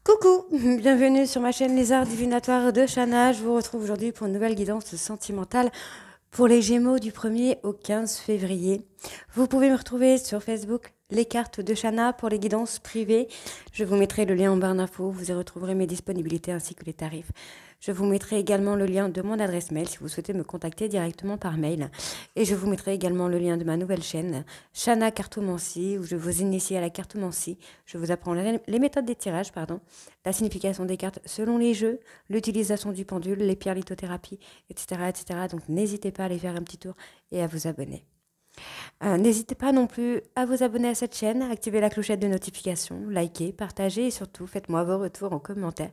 Coucou, bienvenue sur ma chaîne Les Arts Divinatoires de Shana. Je vous retrouve aujourd'hui pour une nouvelle guidance sentimentale pour les Gémeaux du 1er au 15 février. Vous pouvez me retrouver sur Facebook, les cartes de Shana pour les guidances privées. Je vous mettrai le lien en barre d'infos, vous y retrouverez mes disponibilités ainsi que les tarifs. Je vous mettrai également le lien de mon adresse mail si vous souhaitez me contacter directement par mail. Et je vous mettrai également le lien de ma nouvelle chaîne, Shana Cartomancie, où je vous initie à la cartomancie. Je vous apprends les méthodes des tirages, la signification des cartes selon les jeux, l'utilisation du pendule, les pierres lithothérapie, etc., etc. Donc n'hésitez pas à aller faire un petit tour et à vous abonner. N'hésitez pas non plus à vous abonner à cette chaîne, activer la clochette de notification, liker, partager et surtout faites-moi vos retours en commentaire.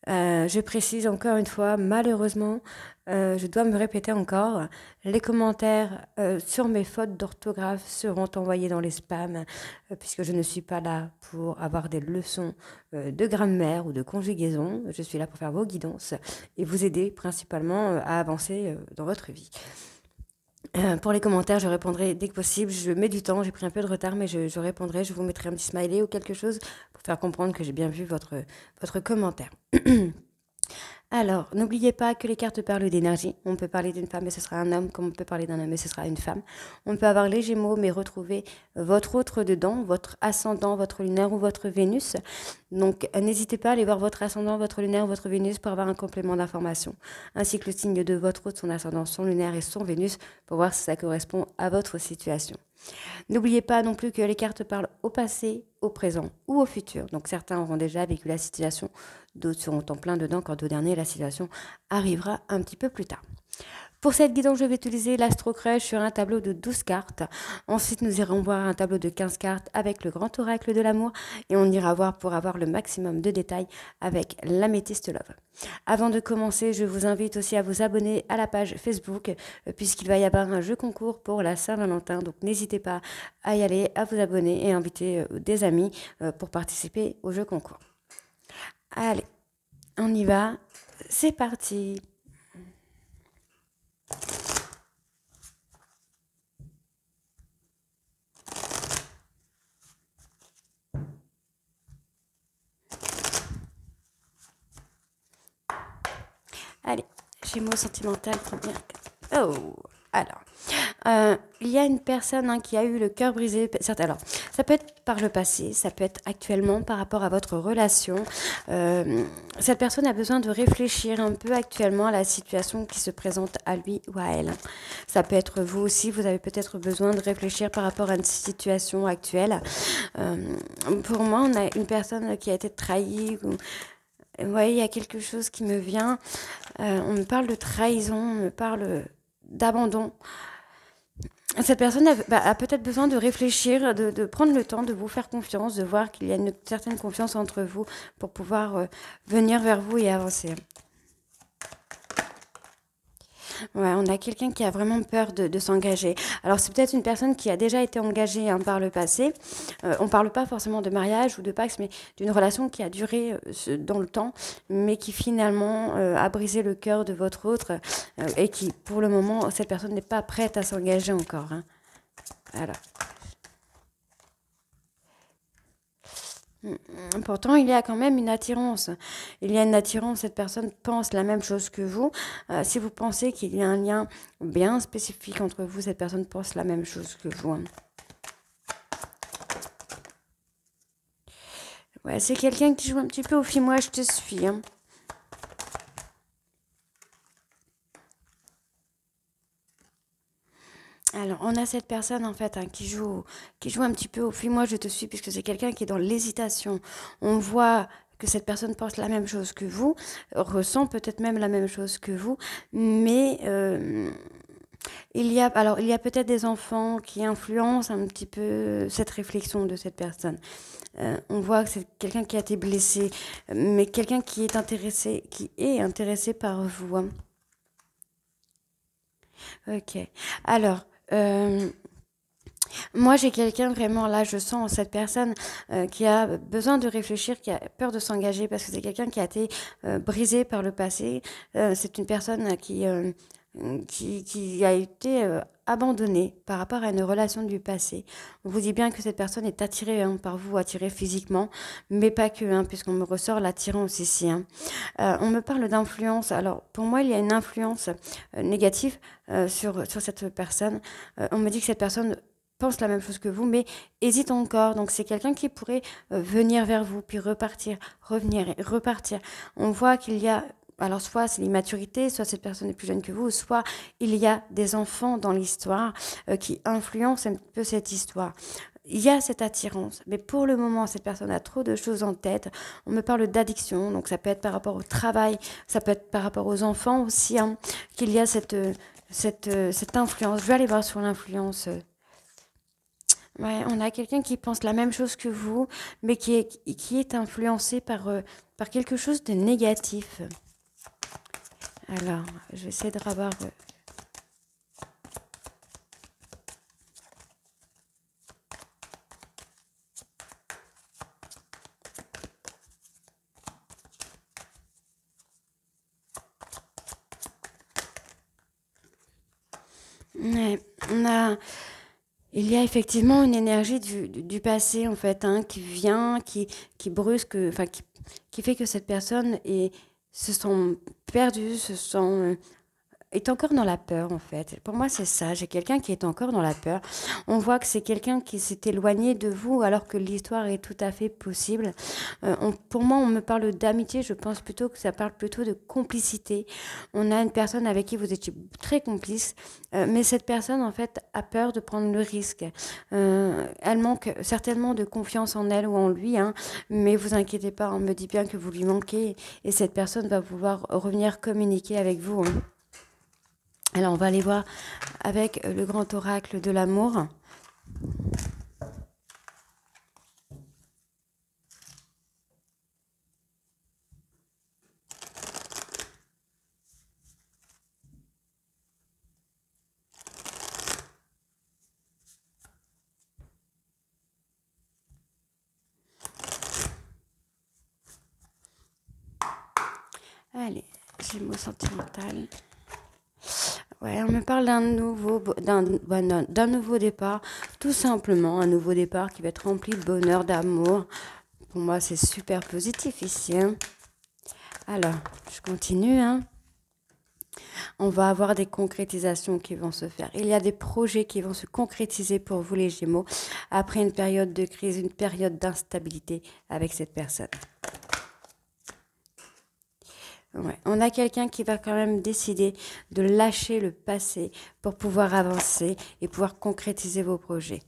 Je précise encore une fois, malheureusement, je dois me répéter encore, les commentaires sur mes fautes d'orthographe seront envoyés dans les spams, puisque je ne suis pas là pour avoir des leçons de grammaire ou de conjugaison. Je suis là pour faire vos guidances et vous aider principalement à avancer dans votre vie. Pour les commentaires, je répondrai dès que possible. Je mets du temps, j'ai pris un peu de retard, mais je répondrai. Je vous mettrai un petit smiley ou quelque chose pour faire comprendre que j'ai bien vu votre commentaire. Alors, n'oubliez pas que les cartes parlent d'énergie. On peut parler d'une femme et ce sera un homme, comme on peut parler d'un homme et ce sera une femme. On peut avoir les Gémeaux, mais retrouver votre autre dedans, votre ascendant, votre lunaire ou votre Vénus. Donc, n'hésitez pas à aller voir votre ascendant, votre lunaire ou votre Vénus pour avoir un complément d'information, ainsi que le signe de votre autre, son ascendant, son lunaire et son Vénus, pour voir si ça correspond à votre situation. N'oubliez pas non plus que les cartes parlent au passé, au présent ou au futur. Donc certains auront déjà vécu la situation, d'autres seront en plein dedans quand au dernier la situation arrivera un petit peu plus tard. Pour cette guidance, je vais utiliser l'Astro-Crèche sur un tableau de 12 cartes. Ensuite, nous irons voir un tableau de 15 cartes avec le grand oracle de l'amour et on ira voir pour avoir le maximum de détails avec l'améthyste love. Avant de commencer, je vous invite aussi à vous abonner à la page Facebook puisqu'il va y avoir un jeu concours pour la Saint-Valentin. Donc n'hésitez pas à y aller, à vous abonner et inviter des amis pour participer au jeu concours. Allez, on y va. C'est parti. Allez, Gémeaux sentimental, première. Oh, alors. Il y a une personne qui a eu le cœur brisé. Certes, alors, ça peut être par le passé, ça peut être actuellement par rapport à votre relation. Cette personne a besoin de réfléchir un peu actuellement à la situation qui se présente à lui ou à elle. Ça peut être vous aussi, vous avez peut-être besoin de réfléchir par rapport à une situation actuelle. Pour moi, on a une personne qui a été trahie. Vous voyez, il y a quelque chose qui me vient. On me parle de trahison, on me parle d'abandon. Cette personne a peut-être besoin de réfléchir, de prendre le temps de vous faire confiance, de voir qu'il y a une certaine confiance entre vous pour pouvoir venir vers vous et avancer. Ouais, on a quelqu'un qui a vraiment peur de s'engager. Alors, c'est peut-être une personne qui a déjà été engagée par le passé. On ne parle pas forcément de mariage ou de pax, mais d'une relation qui a duré dans le temps, mais qui finalement a brisé le cœur de votre autre et qui, pour le moment, cette personne n'est pas prête à s'engager encore. Hein. Voilà. Pourtant, il y a quand même une attirance. Il y a une attirance, cette personne pense la même chose que vous. Si vous pensez qu'il y a un lien bien spécifique entre vous, cette personne pense la même chose que vous. Hein. Ouais, c'est quelqu'un qui joue un petit peu au film, moi je te suis. Hein. Alors, on a cette personne en fait qui joue un petit peu au fuis-moi, je te suis, puisque c'est quelqu'un qui est dans l'hésitation. On voit que cette personne pense la même chose que vous, ressent peut-être même la même chose que vous, mais il y a peut-être des enfants qui influencent un petit peu cette réflexion de cette personne. On voit que c'est quelqu'un qui a été blessé, mais quelqu'un qui est intéressé par vous. Hein. Ok. Alors, moi, j'ai quelqu'un vraiment là, je sens cette personne qui a besoin de réfléchir, qui a peur de s'engager parce que c'est quelqu'un qui a été brisé par le passé. C'est une personne qui a été abandonné par rapport à une relation du passé. On vous dit bien que cette personne est attirée par vous, attirée physiquement, mais pas que, puisqu'on me ressort l'attirance ici. On me parle d'influence. Alors, pour moi, il y a une influence négative sur cette personne. On me dit que cette personne pense la même chose que vous, mais hésite encore. Donc, c'est quelqu'un qui pourrait venir vers vous, puis repartir, revenir et repartir. On voit qu'il y a... Alors, soit c'est l'immaturité, soit cette personne est plus jeune que vous, soit il y a des enfants dans l'histoire qui influencent un peu cette histoire. Il y a cette attirance, mais pour le moment, cette personne a trop de choses en tête. On me parle d'addiction, donc ça peut être par rapport au travail, ça peut être par rapport aux enfants aussi, qu'il y a cette influence. Je vais aller voir sur l'influence. Ouais, on a quelqu'un qui pense la même chose que vous, mais qui est influencé par quelque chose de négatif. Alors, je vais essayer de ravoir... Ouais, il y a effectivement une énergie du passé, en fait, qui vient, qui brusque, enfin, qui fait que cette personne se sent perdue, est encore dans la peur, en fait. Pour moi, c'est ça. J'ai quelqu'un qui est encore dans la peur. On voit que c'est quelqu'un qui s'est éloigné de vous alors que l'histoire est tout à fait possible. Pour moi, on me parle d'amitié. Je pense plutôt que ça parle plutôt de complicité. On a une personne avec qui vous étiez très complice, mais cette personne, en fait, a peur de prendre le risque. Elle manque certainement de confiance en elle ou en lui, mais vous inquiétez pas, on me dit bien que vous lui manquez et cette personne va vouloir revenir communiquer avec vous. Alors, on va aller voir avec le grand oracle de l'amour. Allez, Gémeaux sentimental. Ouais, on me parle d'un nouveau départ, tout simplement, un nouveau départ qui va être rempli de bonheur, d'amour. Pour moi, c'est super positif ici. Alors, je continue. On va avoir des concrétisations qui vont se faire. Il y a des projets qui vont se concrétiser pour vous, les Gémeaux, après une période de crise, une période d'instabilité avec cette personne. Ouais. On a quelqu'un qui va quand même décider de lâcher le passé pour pouvoir avancer et pouvoir concrétiser vos projets.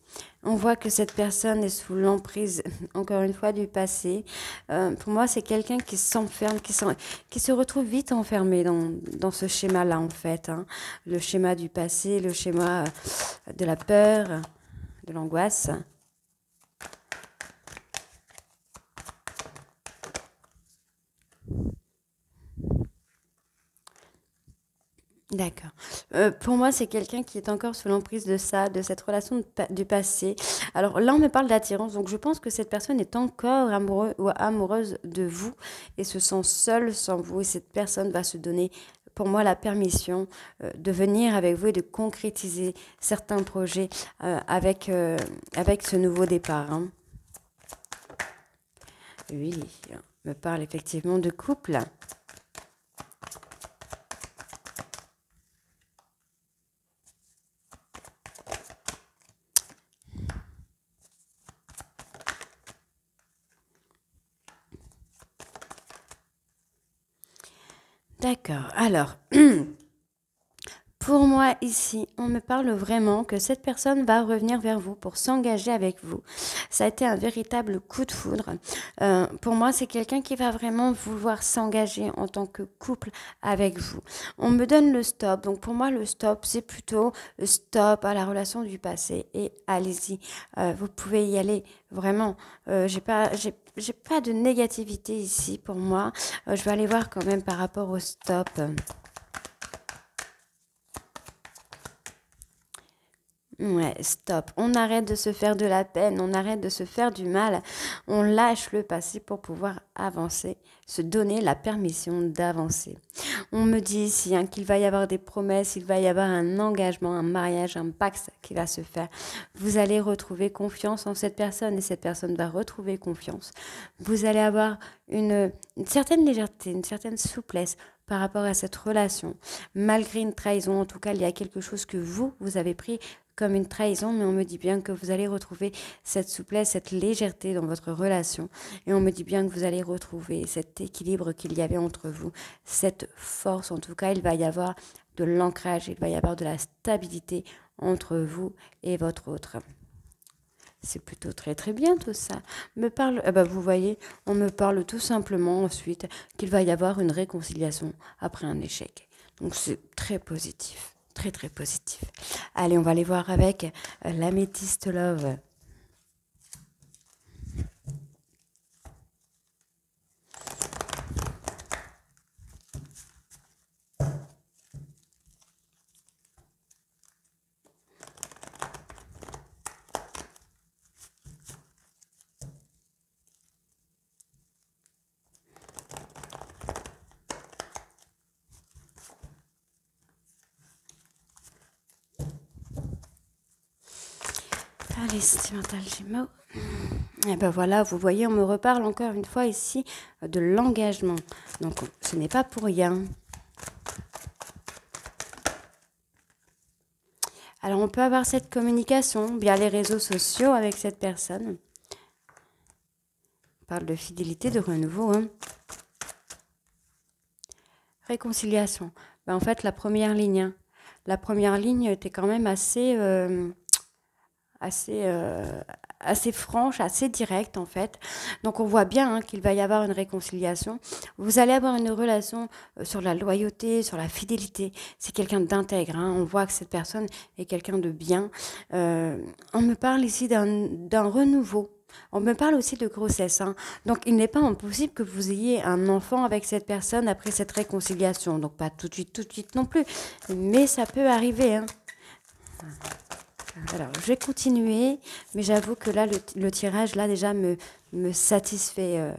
On voit que cette personne est sous l'emprise, encore une fois, du passé. Pour moi, c'est quelqu'un qui s'enferme, qui se retrouve vite enfermé dans ce schéma-là, en fait. Le schéma du passé, le schéma de la peur, de l'angoisse. D'accord. Pour moi, c'est quelqu'un qui est encore sous l'emprise de ça, de cette relation du passé. Alors là, on me parle d'attirance, donc je pense que cette personne est encore amoureux ou amoureuse de vous et se sent seule sans vous. Et cette personne va se donner, pour moi, la permission de venir avec vous et de concrétiser certains projets avec ce nouveau départ. Oui, on me parle effectivement de couple. D'accord. Alors, pour moi, ici, on me parle vraiment que cette personne va revenir vers vous pour s'engager avec vous. Ça a été un véritable coup de foudre. Pour moi, c'est quelqu'un qui va vraiment vouloir s'engager en tant que couple avec vous. On me donne le stop. Donc, pour moi, le stop, c'est plutôt stop à la relation du passé et allez-y. Vous pouvez y aller vraiment. J'ai pas de négativité ici pour moi. Je vais aller voir quand même par rapport au stop. Ouais, stop. On arrête de se faire de la peine, on arrête de se faire du mal, on lâche le passé pour pouvoir avancer, se donner la permission d'avancer. On me dit ici hein, qu'il va y avoir des promesses, il va y avoir un engagement, un mariage, un pacte qui va se faire. Vous allez retrouver confiance en cette personne et cette personne va retrouver confiance. Vous allez avoir une certaine légèreté, une certaine souplesse par rapport à cette relation. Malgré une trahison, en tout cas, il y a quelque chose que vous avez pris comme une trahison, mais on me dit bien que vous allez retrouver cette souplesse, cette légèreté dans votre relation. Et on me dit bien que vous allez retrouver cet équilibre qu'il y avait entre vous, cette force. En tout cas, il va y avoir de l'ancrage, il va y avoir de la stabilité entre vous et votre autre. C'est plutôt très très bien tout ça. Me parle, vous voyez, on me parle tout simplement ensuite qu'il va y avoir une réconciliation après un échec. Donc c'est très positif, très très positif. Allez, on va aller voir avec l'améthyste love. Allez, sentimental Gémeaux. Et ben voilà, vous voyez, on me reparle encore une fois ici de l'engagement. Donc, ce n'est pas pour rien. Alors, on peut avoir cette communication via les réseaux sociaux avec cette personne. On parle de fidélité, de renouveau. Hein. Réconciliation. Ben, en fait, la première ligne. Hein. La première ligne était quand même assez franche, assez directe en fait. Donc on voit bien hein, qu'il va y avoir une réconciliation. Vous allez avoir une relation sur la loyauté, sur la fidélité. C'est quelqu'un d'intègre. Hein. On voit que cette personne est quelqu'un de bien. On me parle ici d'un renouveau. On me parle aussi de grossesse. Hein. Donc il n'est pas impossible que vous ayez un enfant avec cette personne après cette réconciliation. Donc pas tout de suite non plus. Mais ça peut arriver. Hein. Alors, je vais continuer, mais j'avoue que là, le tirage, là, déjà, me satisfait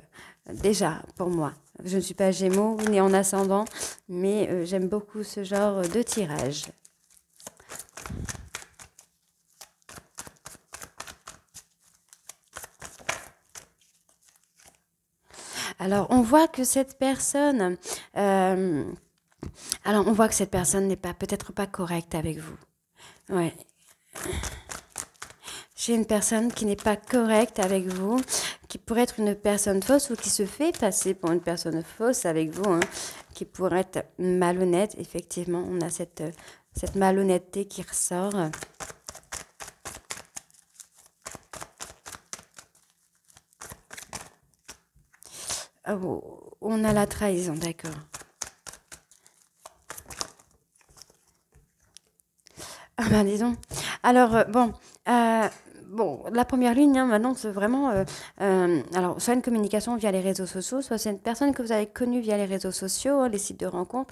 déjà pour moi. Je ne suis pas Gémeaux ni en ascendant, mais j'aime beaucoup ce genre de tirage. Alors, on voit que cette personne... on voit que cette personne n'est pas peut-être pas correcte avec vous. Ouais. J'ai une personne qui n'est pas correcte avec vous, qui pourrait être une personne fausse ou qui se fait passer pour une personne fausse avec vous, hein, qui pourrait être malhonnête. Effectivement, on a cette malhonnêteté qui ressort. Oh, on a la trahison, d'accord. Ah ben disons. Alors, bon, la première ligne, hein, maintenant, c'est vraiment... alors, soit une communication via les réseaux sociaux, soit c'est une personne que vous avez connue via les réseaux sociaux, hein, les sites de rencontres.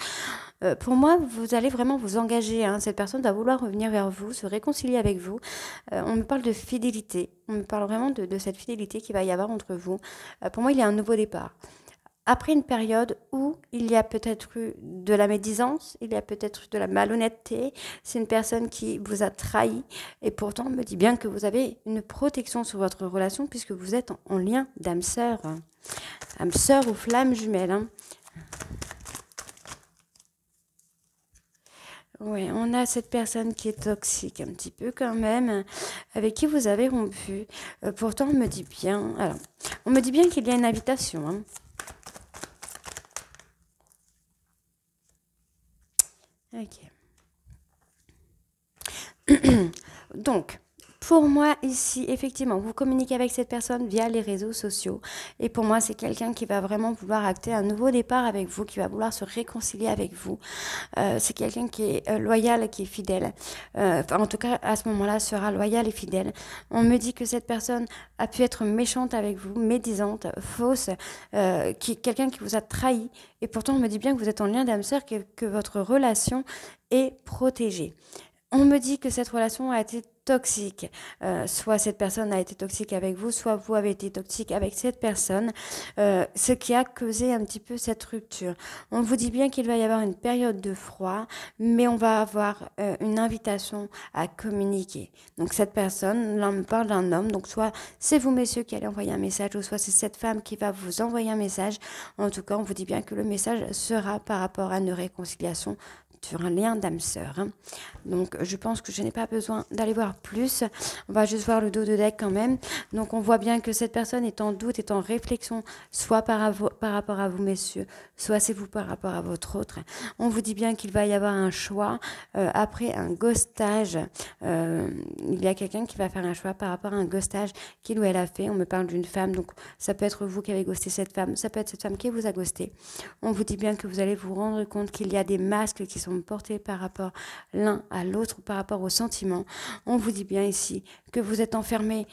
Pour moi, vous allez vraiment vous engager. Hein, cette personne va vouloir revenir vers vous, se réconcilier avec vous. On me parle de fidélité. On me parle vraiment de cette fidélité qu'il va y avoir entre vous. Pour moi, il y a un nouveau départ. Après une période où il y a peut-être eu de la médisance, il y a peut-être eu de la malhonnêteté, c'est une personne qui vous a trahi et pourtant on me dit bien que vous avez une protection sur votre relation puisque vous êtes en lien d'âme sœur. Âme sœur ou flamme jumelle. Hein. Oui, on a cette personne qui est toxique un petit peu quand même, avec qui vous avez rompu. Pourtant on me dit bien, alors, on me dit bien qu'il y a une invitation. Hein. Ok. Donc, pour moi, ici, effectivement, vous communiquez avec cette personne via les réseaux sociaux. Et pour moi, c'est quelqu'un qui va vraiment vouloir acter un nouveau départ avec vous, qui va vouloir se réconcilier avec vous. C'est quelqu'un qui est loyal, qui est fidèle. En tout cas, à ce moment-là, sera loyal et fidèle. On me dit que cette personne a pu être méchante avec vous, médisante, fausse, quelqu'un qui vous a trahi. Et pourtant, on me dit bien que vous êtes en lien d'âme sœur, que votre relation est protégée. On me dit que cette relation a été toxique. Soit cette personne a été toxique avec vous, soit vous avez été toxique avec cette personne, ce qui a causé un petit peu cette rupture. On vous dit bien qu'il va y avoir une période de froid, mais on va avoir une invitation à communiquer. Donc cette personne, là on me parle d'un homme, donc soit c'est vous messieurs qui allez envoyer un message, ou soit c'est cette femme qui va vous envoyer un message. En tout cas, on vous dit bien que le message sera par rapport à une réconciliation sur un lien d'âme sœur. Donc je pense que je n'ai pas besoin d'aller voir plus. On va juste voir le dos de deck quand même. Donc on voit bien que cette personne est en doute, est en réflexion, soit par rapport à vous messieurs, soit c'est vous par rapport à votre autre. On vous dit bien qu'il va y avoir un choix après un ghostage. Il y a quelqu'un qui va faire un choix par rapport à un ghostage qu'il ou elle a fait. On me parle d'une femme, donc ça peut être vous qui avez ghosté cette femme, ça peut être cette femme qui vous a ghosté. On vous dit bien que vous allez vous rendre compte qu'il y a des masques qui sont portés par rapport l'un à l'autre, par rapport aux sentiments. On vous dit bien ici que vous êtes enfermé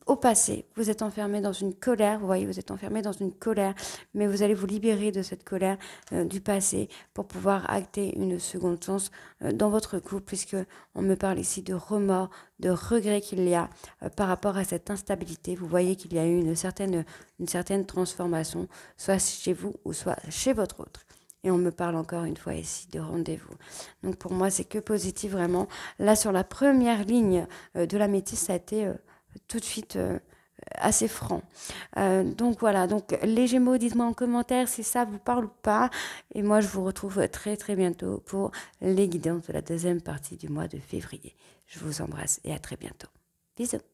au passé, vous êtes enfermé dans une colère, vous voyez, vous êtes enfermé dans une colère, mais vous allez vous libérer de cette colère du passé pour pouvoir acter une seconde chance dans votre couple, puisque on me parle ici de remords, de regrets qu'il y a par rapport à cette instabilité. Vous voyez qu'il y a eu une certaine transformation, soit chez vous ou soit chez votre autre. Et on me parle encore une fois ici de rendez-vous. Donc pour moi, c'est que positif vraiment. Là, sur la première ligne de la métisse, ça a été tout de suite assez franc. Donc voilà, donc les Gémeaux, dites-moi en commentaire si ça vous parle ou pas. Et moi, je vous retrouve très très bientôt pour les guidances de la deuxième partie du mois de février. Je vous embrasse et à très bientôt. Bisous.